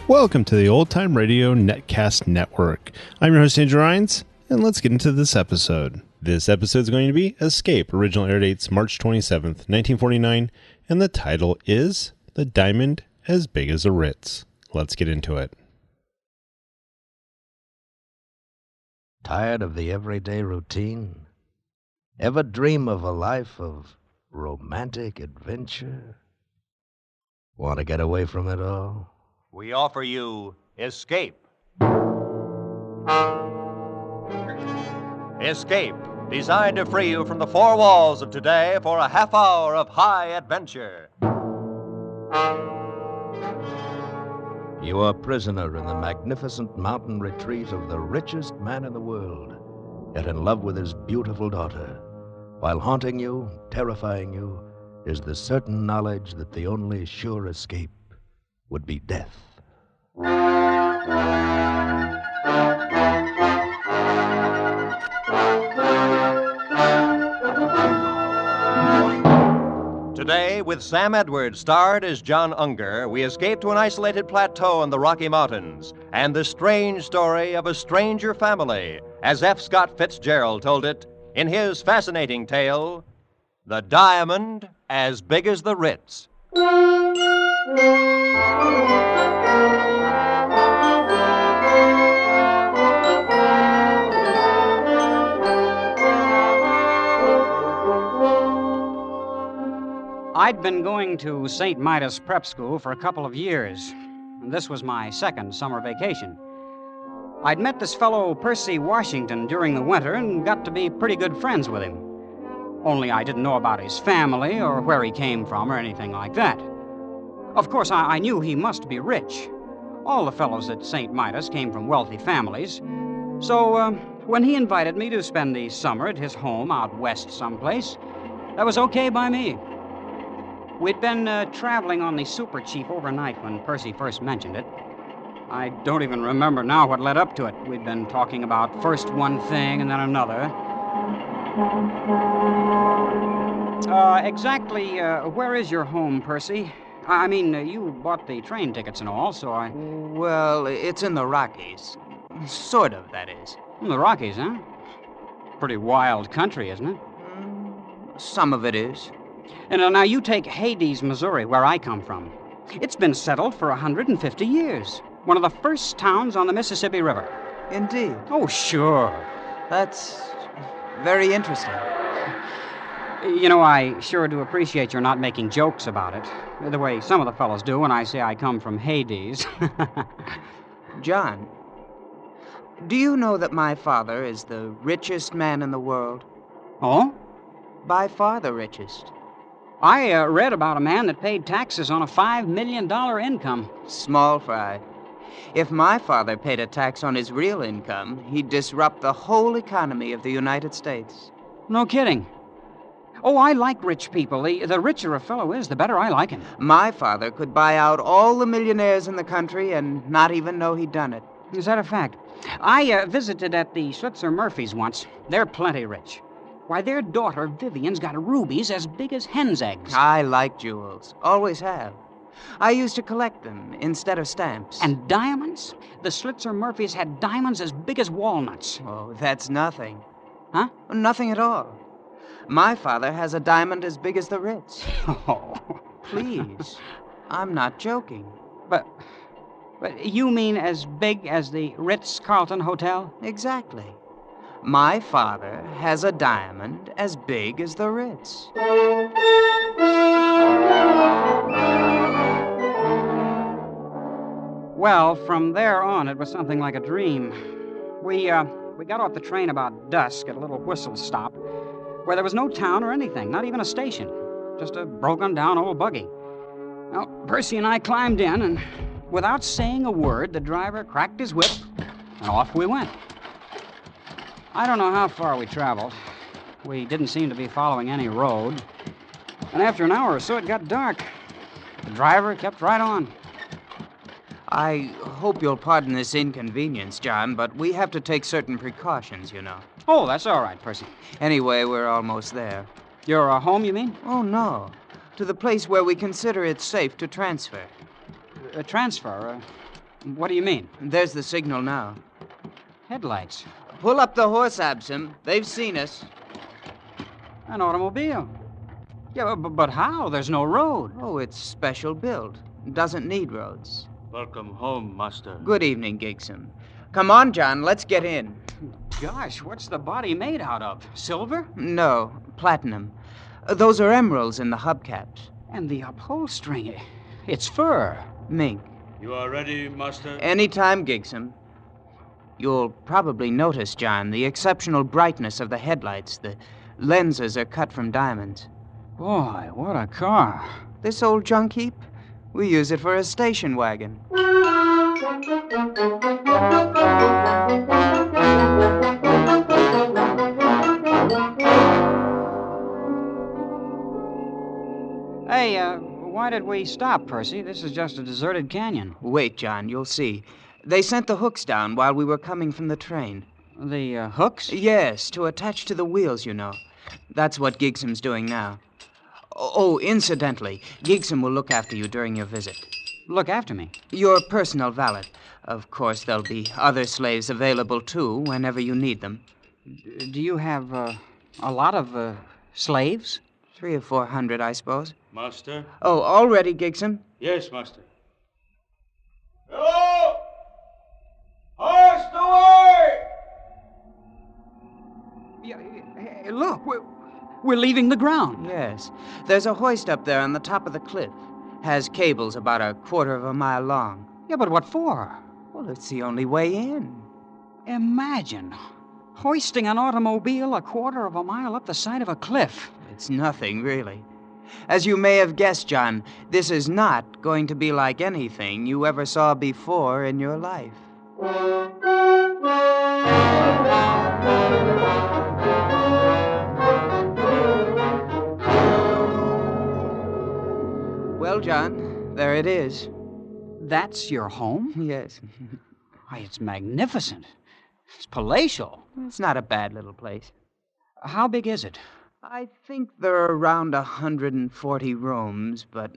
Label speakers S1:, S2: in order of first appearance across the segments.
S1: Welcome to the Old Time Radio Netcast Network. I'm your host, Andrew Rines, and let's get into this episode. This episode is going to be Escape. Original air dates March 27th, 1949, and the title is The Diamond as Big as a Ritz. Let's get into it.
S2: Tired of the everyday routine? Ever dream of a life of romantic adventure? Want to get away from it all?
S3: We offer you Escape. Escape, designed to free you from the four walls of today for a half hour of high adventure.
S2: You are a prisoner in the magnificent mountain retreat of the richest man in the world, yet in love with his beautiful daughter. While haunting you, terrifying you, is the certain knowledge that the only sure escape would be death.
S3: Today, with Sam Edwards starred as John Unger, we escape to an isolated plateau in the Rocky Mountains and the strange story of a stranger family, as F. Scott Fitzgerald told it in his fascinating tale, The Diamond as Big as the Ritz.
S4: I'd been going to St. Midas Prep School for a couple of years, and this was my second summer vacation. I'd met this fellow Percy Washington during the winter and got to be pretty good friends with him. Only I didn't know about his family or where he came from or anything like that. Of course, I knew he must be rich. All the fellows at St. Midas came from wealthy families. So when he invited me to spend the summer at his home out west someplace, that was okay by me. We'd been traveling on the Super Chief overnight when Percy first mentioned it. I don't even remember now what led up to it. We'd been talking about first one thing and then another. Exactly where is your home, Percy? I mean, you bought the train tickets and all, so I...
S5: Well, it's in the Rockies. Sort of, that is.
S4: The Rockies, huh? Pretty wild country, isn't it?
S5: Some of it is.
S4: And now you take Hades, Missouri, where I come from. It's been settled for 150 years. One of the first towns on the Mississippi River.
S5: Indeed.
S4: Oh, sure.
S5: That's very interesting.
S4: You know, I sure do appreciate your not making jokes about it, the way some of the fellows do when I say I come from Hades.
S5: John, do you know that my father is the richest man in the world?
S4: Oh?
S5: By far the richest.
S4: I read about a man that paid taxes on a $5 million income.
S5: Small fry. If my father paid a tax on his real income, he'd disrupt the whole economy of the United States.
S4: No kidding. Oh, I like rich people. The richer a fellow is, the better I like him.
S5: My father could buy out all the millionaires in the country and not even know he'd done it.
S4: Is that a fact? I visited at the Switzer Murphys once. They're plenty rich. Why, their daughter, Vivian's got rubies as big as hen's eggs.
S5: I like jewels. Always have. I used to collect them instead of stamps.
S4: And diamonds? The Switzer Murphys had diamonds as big as walnuts.
S5: Oh, that's nothing.
S4: Huh?
S5: Nothing at all. My father has a diamond as big as the Ritz.
S4: Oh.
S5: Please. I'm not joking.
S4: But you mean as big as the Ritz-Carlton Hotel?
S5: Exactly. My father has a diamond as big as the Ritz.
S4: Well, from there on, it was something like a dream. We got off the train about dusk at a little whistle stop where there was no town or anything, not even a station, just a broken-down old buggy. Well, Percy and I climbed in, and without saying a word, the driver cracked his whip, and off we went. I don't know how far we traveled. We didn't seem to be following any road. And after an hour or so, it got dark. The driver kept right on.
S5: I hope you'll pardon this inconvenience, John, but we have to take certain precautions, you know.
S4: Oh, that's all right, Percy.
S5: Anyway, we're almost there.
S4: Your home, you mean?
S5: Oh, no. To the place where we consider it safe to transfer.
S4: Transfer? What do you mean?
S5: There's the signal now.
S4: Headlights.
S5: Pull up the horse, Absam. They've seen us.
S4: An automobile. Yeah, but how? There's no road.
S5: Oh, it's special built. Doesn't need roads.
S6: Welcome home, Master.
S5: Good evening, Gigson. Come on, John. Let's get in.
S4: Gosh, what's the body made out of? Silver?
S5: No, platinum. Those are emeralds in the hubcaps.
S4: And the upholstery. It's fur.
S5: Mink.
S6: You are ready, Master?
S5: Anytime, Gigson. You'll probably notice, John, the exceptional brightness of the headlights. The lenses are cut from diamonds.
S4: Boy, what a car.
S5: This old junk heap? We use it for a station wagon.
S4: Hey, why did we stop, Percy? This is just a deserted canyon.
S5: Wait, John, you'll see. They sent the hooks down while we were coming from the train.
S4: The hooks?
S5: Yes, to attach to the wheels, you know. That's what Gigsom's doing now. Oh, incidentally, Gigsom will look after you during your visit.
S4: Look after me.
S5: Your personal valet. Of course, there'll be other slaves available, too, whenever you need them.
S4: Do you have a lot of slaves?
S5: 300 or 400, I suppose.
S6: Master?
S5: Oh, all ready, Gigsom?
S6: Yes, Master.
S7: Hello! Hoist away!
S4: Yeah, hey, look, we're leaving the ground.
S5: Yes. There's a hoist up there on the top of the cliff. Has cables about a quarter of a mile long.
S4: Yeah, but what for?
S5: Well, it's the only way in.
S4: Imagine hoisting an automobile a quarter of a mile up the side of a cliff.
S5: It's nothing, really. As you may have guessed, John, this is not going to be like anything you ever saw before in your life. Well, John, there it is.
S4: That's your home?
S5: Yes.
S4: Why, it's magnificent. It's palatial.
S5: It's not a bad little place.
S4: How big is it?
S5: I think there are around 140 rooms, but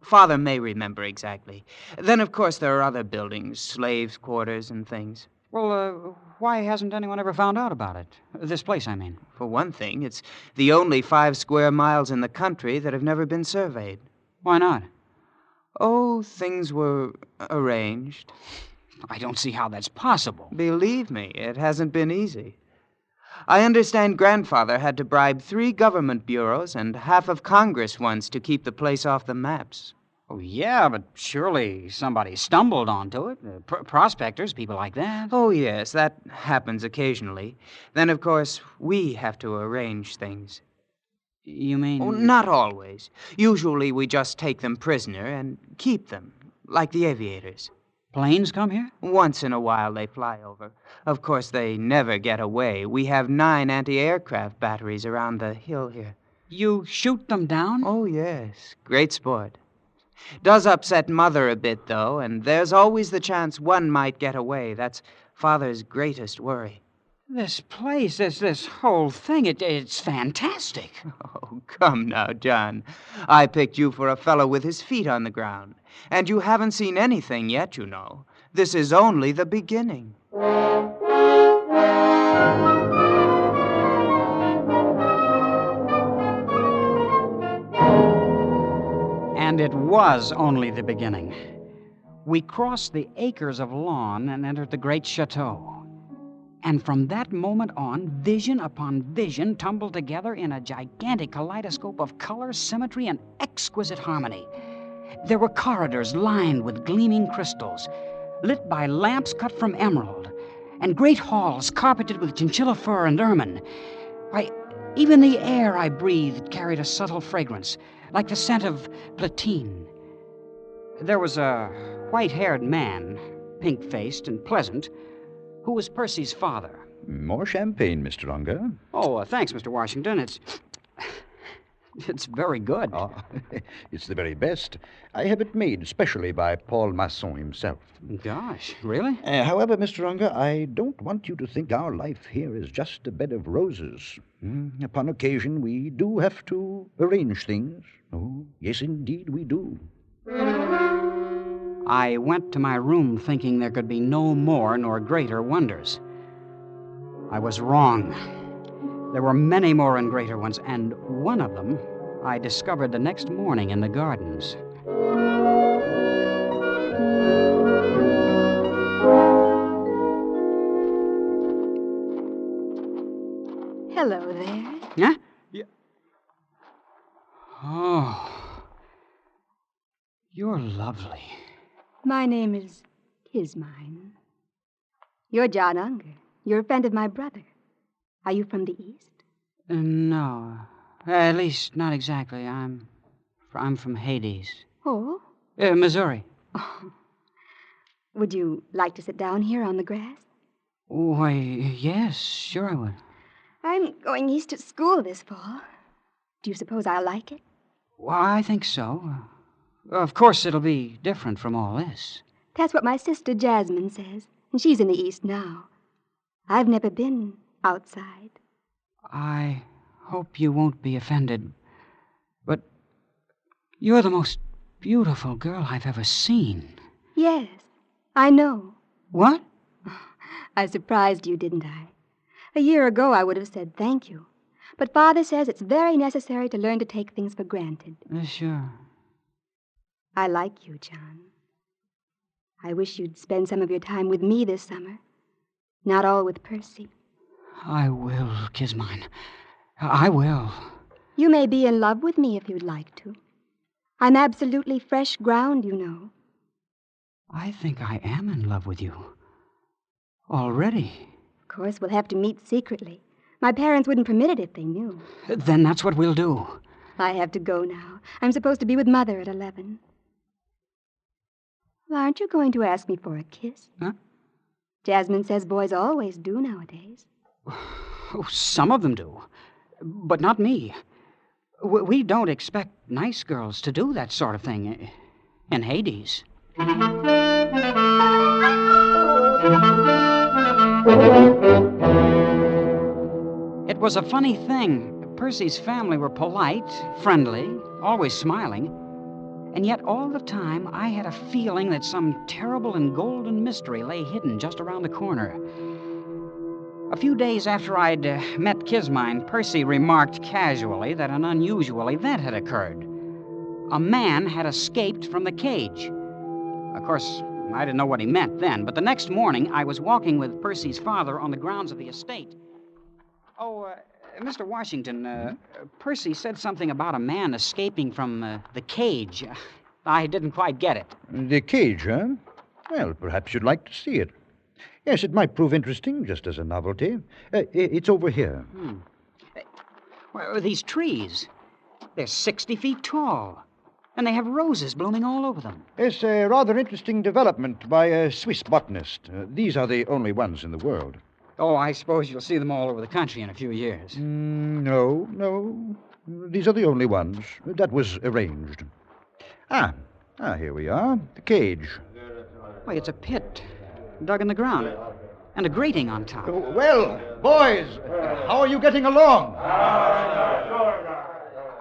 S5: Father may remember exactly. Then, of course, there are other buildings, slaves' quarters and things.
S4: Well, why hasn't anyone ever found out about it? This place, I mean.
S5: For one thing, it's the only 5 square miles in the country that have never been surveyed.
S4: Why not?
S5: Oh, things were arranged.
S4: I don't see how that's possible.
S5: Believe me, it hasn't been easy. I understand Grandfather had to bribe 3 government bureaus and half of Congress once to keep the place off the maps.
S4: Oh, yeah, but surely somebody stumbled onto it. Prospectors, people like that.
S5: Oh, yes, that happens occasionally. Then, of course, we have to arrange things.
S4: You mean...
S5: Oh, not always. Usually we just take them prisoner and keep them, like the aviators.
S4: Planes come here?
S5: Once in a while they fly over. Of course, they never get away. We have 9 anti-aircraft batteries around the hill here.
S4: You shoot them down?
S5: Oh, yes. Great sport. Does upset Mother a bit, though, and there's always the chance one might get away. That's Father's greatest worry.
S4: This place, this whole thing, it's fantastic.
S5: Oh, come now, John. I picked you for a fellow with his feet on the ground. And you haven't seen anything yet, you know. This is only the beginning.
S4: And it was only the beginning. We crossed the acres of lawn and entered the great chateau. And from that moment on, vision upon vision tumbled together in a gigantic kaleidoscope of color, symmetry, and exquisite harmony. There were corridors lined with gleaming crystals, lit by lamps cut from emerald, and great halls carpeted with chinchilla fur and ermine. Why, even the air I breathed carried a subtle fragrance, like the scent of platine. There was a white-haired man, pink-faced and pleasant, who was Percy's father.
S8: More champagne, Mr. Unger.
S4: Oh, thanks, Mr. Washington. It's very good.
S8: Ah, it's the very best. I have it made specially by Paul Masson himself.
S4: Gosh, really?
S8: However, Mr. Unger, I don't want you to think our life here is just a bed of roses. Upon occasion, we do have to arrange things. Oh, yes, indeed, we do.
S4: I went to my room thinking there could be no more nor greater wonders. I was wrong. There were many more and greater ones, and one of them I discovered the next morning in the gardens.
S9: Hello there.
S4: Huh? Yeah. Oh, you're lovely.
S9: My name is Kismine. You're John Unger. You're a friend of my brother. Are you from the East?
S4: No, at least not exactly. I'm from Hades.
S9: Oh?
S4: Missouri.
S9: Would you like to sit down here on the grass?
S4: Why, yes, sure I would.
S9: I'm going east to school this fall. Do you suppose I'll like it?
S4: Well, I think so. Of course, it'll be different from all this.
S9: That's what my sister Jasmine says, and she's in the East now. I've never been outside.
S4: I hope you won't be offended, but you're the most beautiful girl I've ever seen.
S9: Yes, I know.
S4: What?
S9: I surprised you, didn't I? A year ago, I would have said thank you. But Father says it's very necessary to learn to take things for granted.
S4: Sure.
S9: I like you, John. I wish you'd spend some of your time with me this summer. Not all with Percy.
S4: I will, Kismine. I will.
S9: You may be in love with me if you'd like to. I'm absolutely fresh ground, you know.
S4: I think I am in love with you. Already.
S9: Of course, we'll have to meet secretly. My parents wouldn't permit it if they knew.
S4: Then that's what we'll do.
S9: I have to go now. I'm supposed to be with Mother at 11. Well, aren't you going to ask me for a kiss?
S4: Huh?
S9: Jasmine says boys always do nowadays.
S4: Oh, some of them do. But not me. We don't expect nice girls to do that sort of thing in Hades. It was a funny thing. Percy's family were polite, friendly, always smiling. And yet all the time I had a feeling that some terrible and golden mystery lay hidden just around the corner. A few days after I'd met Kismine, Percy remarked casually that an unusual event had occurred. A man had escaped from the cage. Of course, I didn't know what he meant then, but the next morning I was walking with Percy's father on the grounds of the estate. Oh, Mr. Washington, Percy said something about a man escaping from the cage. I didn't quite get it.
S8: The cage, huh? Well, perhaps you'd like to see it. Yes, it might prove interesting, just as a novelty. It's over here.
S4: Well, these trees, they're 60 feet tall, and they have roses blooming all over them.
S8: It's a rather interesting development by a Swiss botanist. These are the only ones in the world.
S4: Oh, I suppose you'll see them all over the country in a few years.
S8: No. These are the only ones. That was arranged. Here we are. The cage.
S4: Why, it's a pit dug in the ground, and a grating on top.
S8: Well, boys, how are you getting along?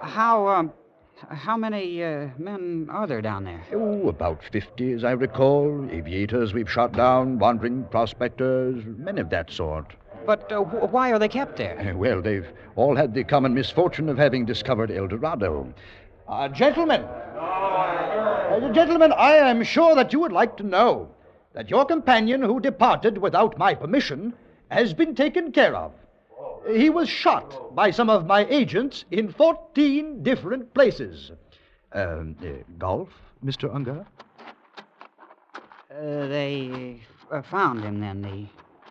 S4: How many men are there down there?
S8: Oh, about 50, as I recall. Aviators we've shot down, wandering prospectors, men of that sort.
S4: But why are they kept there?
S8: Well, they've all had the common misfortune of having discovered El Dorado. Gentlemen, I am sure that you would like to know that your companion who departed without my permission has been taken care of. He was shot by some of my agents in 14 different places. Golf, Mr. Unger?
S4: They found him then, the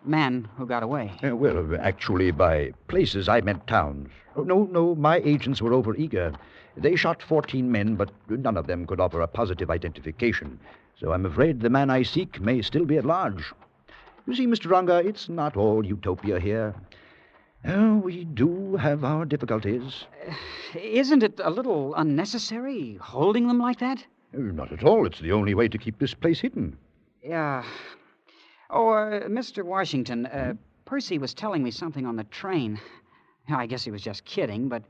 S4: man who got away.
S8: Well, actually, by places, I meant towns. No, my agents were overeager. They shot 14 men, but none of them could offer a positive identification. So I'm afraid the man I seek may still be at large. You see, Mr. Unger, it's not all utopia here. We do have our difficulties.
S4: Isn't it a little unnecessary, holding them like that?
S8: Not at all. It's the only way to keep this place hidden.
S4: Yeah. Oh, Mr. Washington, Percy was telling me something on the train. I guess he was just kidding, but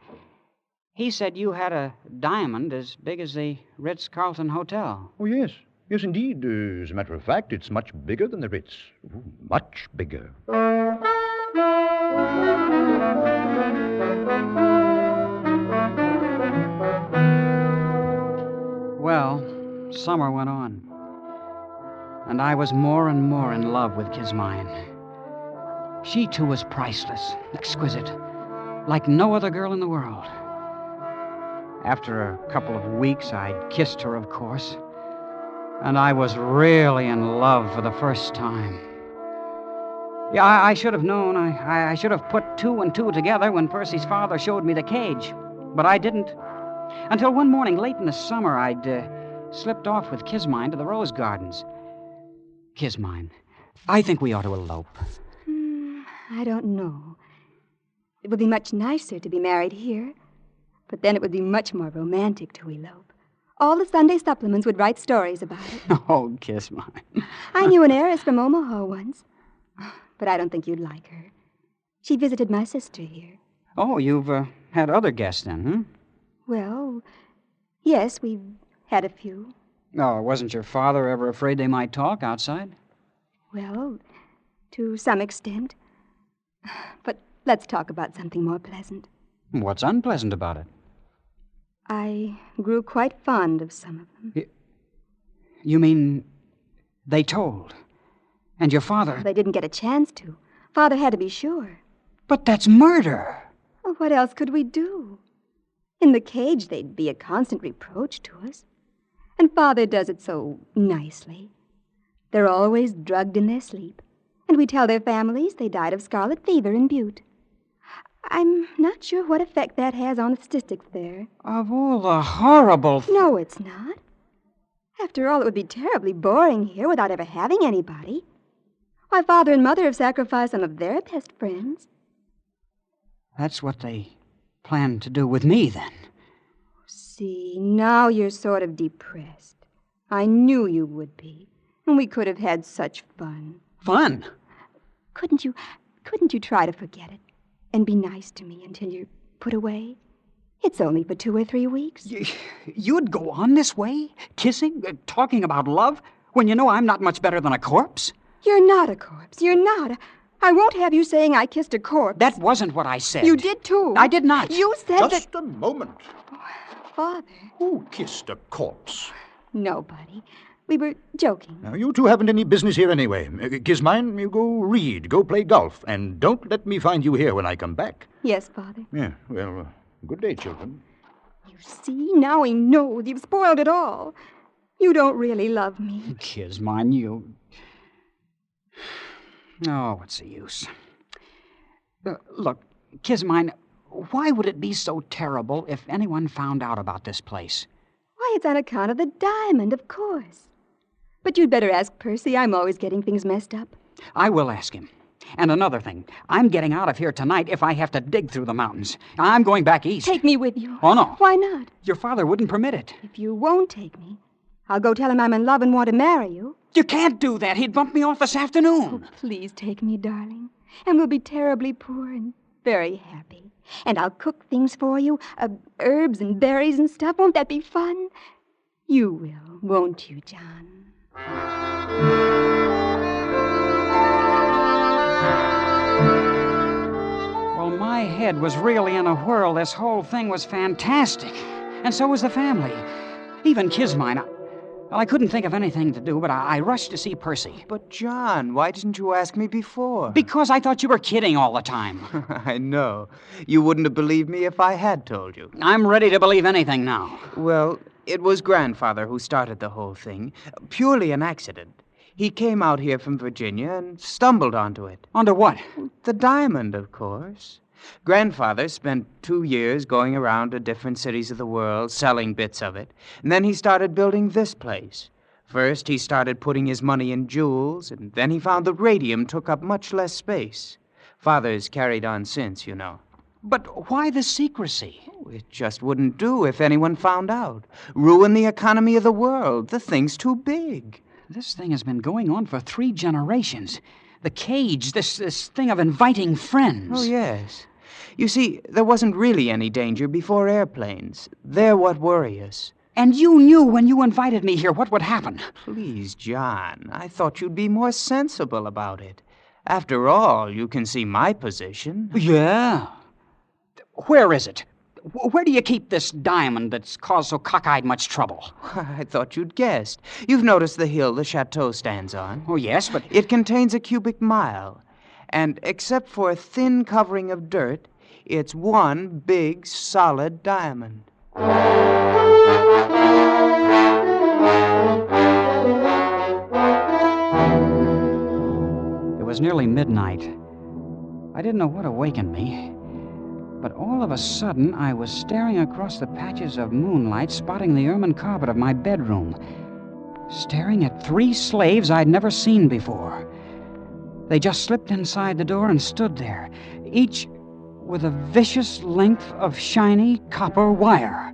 S4: he said you had a diamond as big as the Ritz-Carlton Hotel.
S8: Oh, yes. Yes, indeed. As a matter of fact, it's much bigger than the Ritz. Ooh, much bigger.
S4: Well, summer went on, and I was more and more in love with Kismine. She, too, was priceless, exquisite, like no other girl in the world. After a couple of weeks, I'd kissed her, of course, and I was really in love for the first time. Yeah, I should have known. I should have put two and two together when Percy's father showed me the cage, but I didn't. Until one morning late in the summer, I'd slipped off with Kismine to the rose gardens. Kismine, I think we ought to elope.
S9: I don't know. It would be much nicer to be married here, but then it would be much more romantic to elope. All the Sunday supplements would write stories about it.
S4: Oh, Kismine.
S9: I knew an heiress from Omaha once, but I don't think you'd like her. She visited my sister here.
S4: Oh, you've had other guests then, huh?
S9: Well, yes, we've had a few.
S4: Oh, wasn't your father ever afraid they might talk outside?
S9: Well, to some extent. But let's talk about something more pleasant.
S4: What's unpleasant about it?
S9: I grew quite fond of some of them.
S4: You mean they told? And your father...
S9: They didn't get a chance to. Father had to be sure.
S4: But that's murder.
S9: Well, what else could we do? In the cage, they'd be a constant reproach to us. And Father does it so nicely. They're always drugged in their sleep. And we tell their families they died of scarlet fever in Butte. I'm not sure what effect that has on the statistics there.
S4: Of all the horrible...
S9: No, it's not. After all, it would be terribly boring here without ever having anybody. Why, Father and Mother have sacrificed some of their best friends.
S4: That's what they planned to do with me, then.
S9: See, now you're sort of depressed. I knew you would be. And we could have had such fun.
S4: Fun?
S9: Couldn't you try to forget it and be nice to me until you're put away? It's only for 2 or 3 weeks.
S4: You'd go on this way? Kissing? Talking about love? When you know I'm not much better than a corpse?
S9: You're not a corpse. You're not. I won't have you saying I kissed a corpse.
S4: That wasn't what I said.
S9: You did, too.
S4: I did not.
S9: You said that...
S8: Just a moment.
S9: Oh, Father.
S8: Who kissed a corpse?
S9: Nobody. We were joking.
S8: Now, you two haven't any business here anyway. Kismine, you go read, go play golf, and don't let me find you here when I come back.
S9: Yes, Father.
S8: Yeah, well, good day, children.
S9: You see, now he knows. You've spoiled it all. You don't really love me.
S4: Kismine, you... Oh, what's the use? Look, Kismine, why would it be so terrible if anyone found out about this place?
S9: Why, it's on account of the diamond, of course. But you'd better ask Percy. I'm always getting things messed up.
S4: I will ask him. And another thing, I'm getting out of here tonight if I have to dig through the mountains. I'm going back east.
S9: Take me with you.
S4: Oh, no.
S9: Why not?
S4: Your father wouldn't permit it.
S9: If you won't take me, I'll go tell him I'm in love and want to marry you.
S4: You can't do that. He'd bump me off this afternoon.
S9: Oh, please take me, darling. And we'll be terribly poor and very happy. And I'll cook things for you, herbs and berries and stuff. Won't that be fun? You will, won't you, John?
S4: Well, my head was really in a whirl. This whole thing was fantastic. And so was the family. Even Kismine. Well, I couldn't think of anything to do, but I rushed to see Percy.
S5: But, John, why didn't you ask me before?
S4: Because I thought you were kidding all the time.
S5: I know. You wouldn't have believed me if I had told you.
S4: I'm ready to believe anything now.
S5: Well, it was Grandfather who started the whole thing. Purely an accident. He came out here from Virginia and stumbled onto it.
S4: Onto what?
S5: The diamond, of course. Grandfather spent 2 years going around to different cities of the world, selling bits of it. And then he started building this place. First, he started putting his money in jewels, and then he found the radium took up much less space. Father's carried on since, you know.
S4: But why the secrecy?
S5: It just wouldn't do if anyone found out. Ruin the economy of the world. The thing's too big.
S4: This thing has been going on for 3 generations. The cage, this thing of inviting friends.
S5: Oh, yes. You see, there wasn't really any danger before airplanes. They're what worry us.
S4: And you knew when you invited me here what would happen.
S5: Please, John, I thought you'd be more sensible about it. After all, you can see my position.
S4: Yeah. Where is it? Where do you keep this diamond that's caused so cockeyed much trouble?
S5: I thought you'd guessed. You've noticed the hill the chateau stands on.
S4: Oh, yes, but...
S5: It contains a cubic mile. And except for a thin covering of dirt, it's one big, solid diamond.
S4: It was nearly midnight. I didn't know what awakened me. But all of a sudden, I was staring across the patches of moonlight, spotting the ermine carpet of my bedroom, staring at 3 slaves I'd never seen before. They just slipped inside the door and stood there, each with a vicious length of shiny copper wire.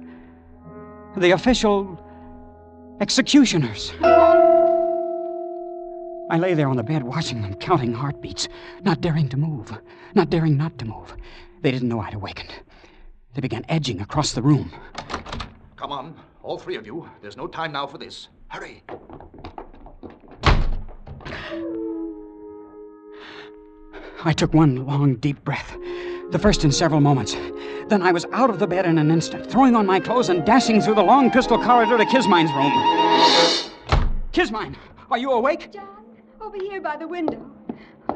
S4: The official executioners. I lay there on the bed watching them, counting heartbeats, not daring to move, not daring not to move. They didn't know I'd awakened. They began edging across the room.
S8: Come on, all 3 of you. There's no time now for this. Hurry.
S4: I took one long, deep breath, the first in several moments. Then I was out of the bed in an instant, throwing on my clothes and dashing through the long crystal corridor to Kismine's room. Kismine, are you awake?
S9: John, over here by the window.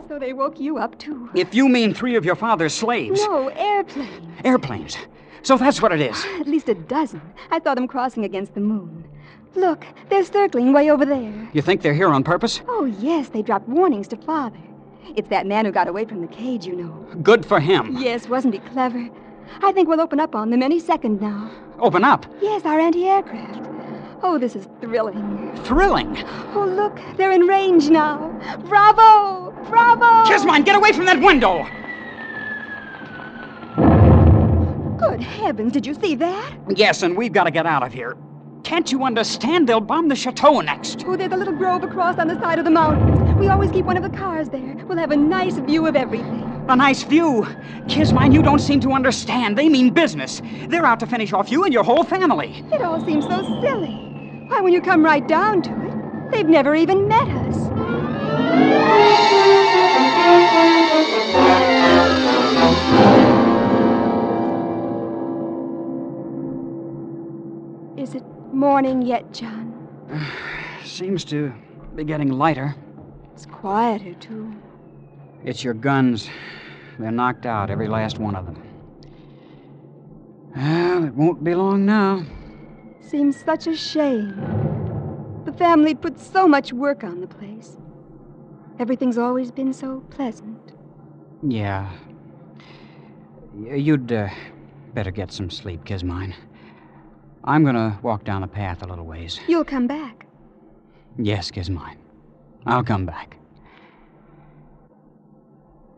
S9: So they woke you up, too.
S4: If you mean 3 of your father's slaves.
S9: No, airplanes.
S4: Airplanes. So that's what it is.
S9: At least a dozen. I saw them crossing against the moon. Look, they're circling way over there.
S4: You think they're here on purpose?
S9: Oh, yes, they dropped warnings to Father. It's that man who got away from the cage, you know.
S4: Good for him.
S9: Yes, wasn't he clever? I think we'll open up on them any second now.
S4: Open up?
S9: Yes, our anti-aircraft. Oh, this is thrilling.
S4: Thrilling?
S9: Oh, look, they're in range now. Bravo! Bravo!
S4: Kismine, get away from that window!
S9: Good heavens, did you see that?
S4: Yes, and we've got to get out of here. Can't you understand? They'll bomb the chateau next.
S9: Oh, there's a little grove across on the side of the mountains. We always keep one of the cars there. We'll have a nice view of everything.
S4: A nice view? Kismine, you don't seem to understand. They mean business. They're out to finish off you and your whole family.
S9: It all seems so silly. Why, when you come right down to it, they've never even met us. Is it morning yet, John?
S4: Seems to be getting lighter.
S9: It's quieter, too.
S4: It's your guns. They're knocked out, every last one of them. Well, it won't be long now.
S9: Seems such a shame. The family put so much work on the place. Everything's always been so pleasant.
S4: Yeah. You'd better get some sleep, Kismine. I'm gonna walk down the path a little ways.
S9: You'll come back.
S4: Yes, Kismine. I'll come back.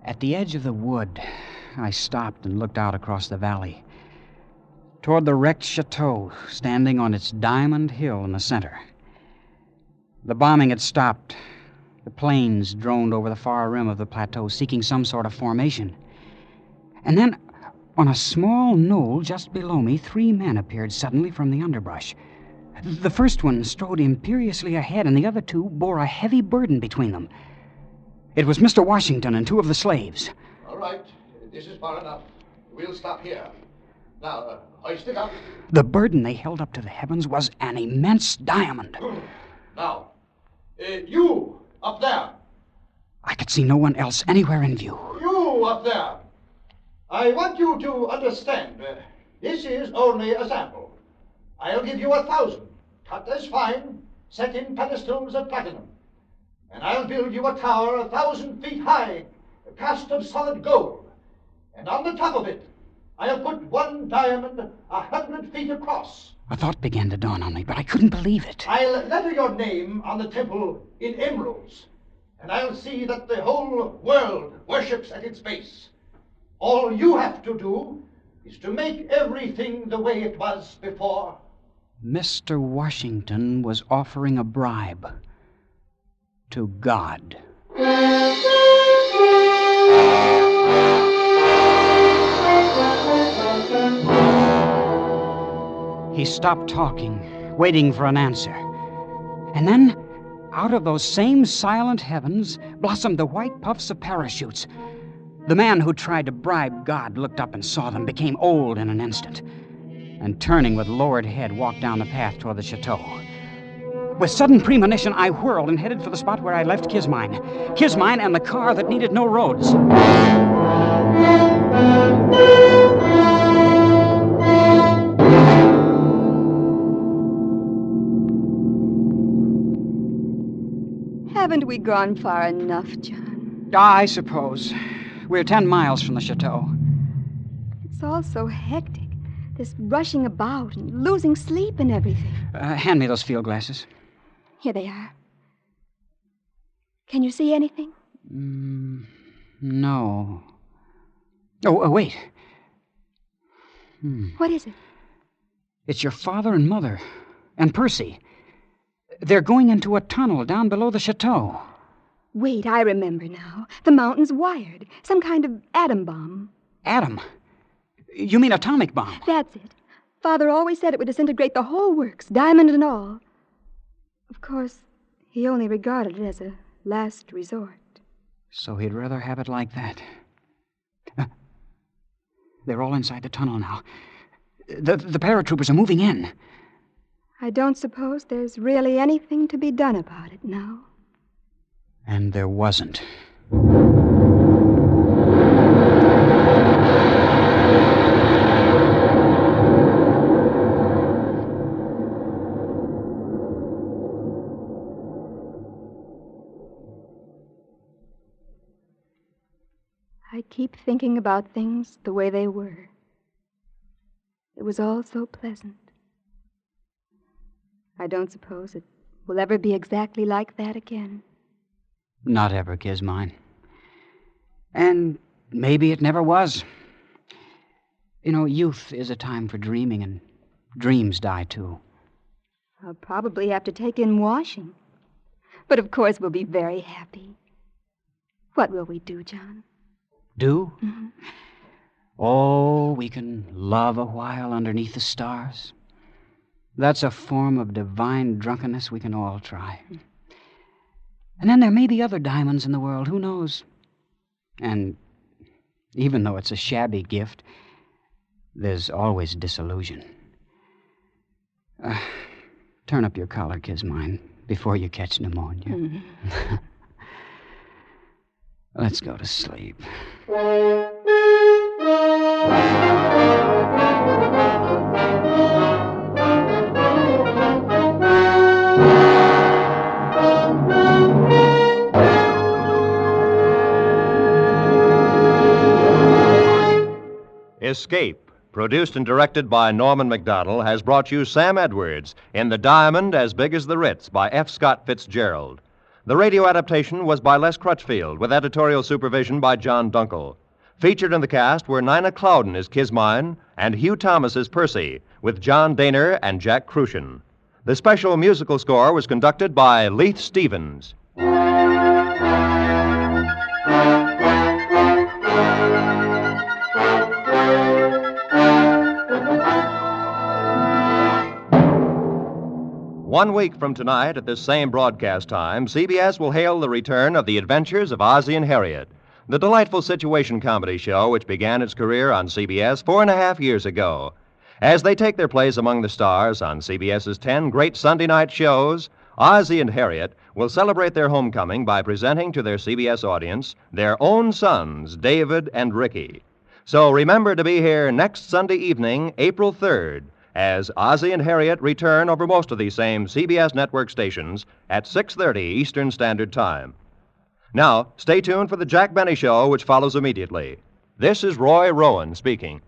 S4: At the edge of the wood, I stopped and looked out across the valley, toward the wrecked chateau standing on its diamond hill in the center. The bombing had stopped. The planes droned over the far rim of the plateau, seeking some sort of formation. And then, on a small knoll just below me, 3 men appeared suddenly from the underbrush. The first one strode imperiously ahead, and the other 2 bore a heavy burden between them. It was Mr. Washington and 2 of the slaves.
S8: All right. This is far enough. We'll stop here. Now, hoist it up.
S4: The burden they held up to the heavens was an immense diamond.
S8: Now, you up there.
S4: I could see no one else anywhere in view.
S8: You up there. I want you to understand. This is only a sample. I'll give you 1,000, cut as fine, set in pedestals of platinum. And I'll build you a tower 1,000 feet high, cast of solid gold. And on the top of it, I'll put 1 diamond 100 feet across.
S4: A thought began to dawn on me, but I couldn't believe it.
S8: I'll letter your name on the temple in emeralds, and I'll see that the whole world worships at its base. All you have to do is to make everything the way it was before.
S4: Mr. Washington was offering a bribe to God. He stopped talking waiting for an answer. And then, out of those same silent heavens, blossomed the white puffs of parachutes. The man who tried to bribe God looked up and saw them, became old in an instant, and turning with lowered head, walked down the path toward the chateau. With sudden premonition, I whirled and headed for the spot where I left Kismine. Kismine and the car that needed no roads.
S9: Haven't we gone far enough, John?
S4: I suppose. We're 10 miles from the chateau.
S9: It's all so hectic. This rushing about and losing sleep and everything.
S4: Hand me those field glasses.
S9: Here they are. Can you see anything?
S4: No. Oh, wait.
S9: What is it?
S4: It's your father and mother. And Percy. They're going into a tunnel down below the chateau.
S9: Wait, I remember now. The mountain's wired. Some kind of atom bomb.
S4: Atom? You mean atomic bomb?
S9: That's it. Father always said it would disintegrate the whole works, diamond and all. Of course, he only regarded it as a last resort.
S4: So he'd rather have it like that. They're all inside the tunnel now. The paratroopers are moving in.
S9: I don't suppose there's really anything to be done about it now.
S4: And there wasn't.
S9: I keep thinking about things the way they were. It was all so pleasant. I don't suppose it will ever be exactly like that again.
S4: Not ever, Kismine. And maybe it never was. You know, youth is a time for dreaming, and dreams die, too.
S9: I'll probably have to take in washing. But of course we'll be very happy. What will we do, John?
S4: Do?
S9: Mm-hmm.
S4: Oh, we can love a while underneath the stars. That's a form of divine drunkenness we can all try. And then there may be other diamonds in the world, who knows? And even though it's a shabby gift, there's always disillusion. Turn up your collar, Kismine, before you catch pneumonia.
S9: Mm-hmm.
S4: Let's go to sleep.
S3: Escape, produced and directed by Norman Macdonald, has brought you Sam Edwards in The Diamond as Big as the Ritz by F. Scott Fitzgerald. The radio adaptation was by Les Crutchfield, with editorial supervision by John Dunkel. Featured in the cast were Nina Clouden as Kismine and Hugh Thomas as Percy, with John Daner and Jack Crucian. The special musical score was conducted by Leith Stevens. One week from tonight, at this same broadcast time, CBS will hail the return of The Adventures of Ozzie and Harriet, the delightful situation comedy show which began its career on CBS 4.5 years ago. As they take their place among the stars on CBS's 10 great Sunday night shows, Ozzie and Harriet will celebrate their homecoming by presenting to their CBS audience their own sons, David and Ricky. So remember to be here next Sunday evening, April 3rd, as Ozzie and Harriet return over most of these same CBS network stations at 6:30 Eastern Standard Time. Now, stay tuned for the Jack Benny Show, which follows immediately. This is Roy Rowan speaking.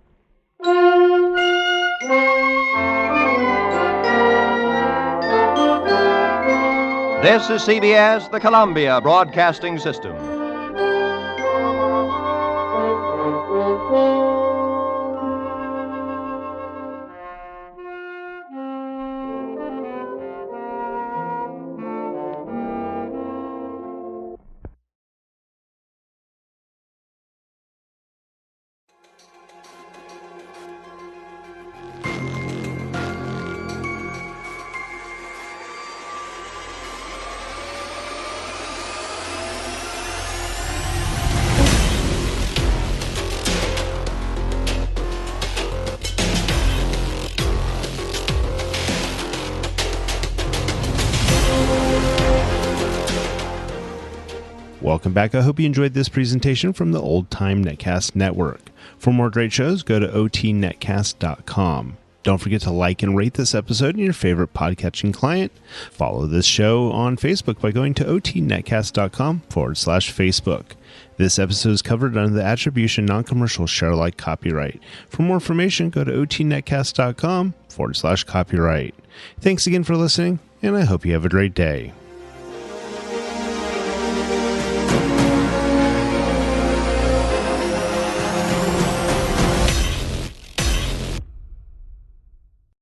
S3: This is CBS, the Columbia Broadcasting System.
S1: Welcome back. I hope you enjoyed this presentation from the Old Time Netcast Network. For more great shows, go to otnetcast.com. Don't forget to like and rate this episode in your favorite podcatching client. Follow this show on Facebook by going to otnetcast.com/Facebook. This episode is covered under the Attribution Non-Commercial ShareAlike copyright. For more information, go to otnetcast.com/copyright. Thanks again for listening, and I hope you have a great day.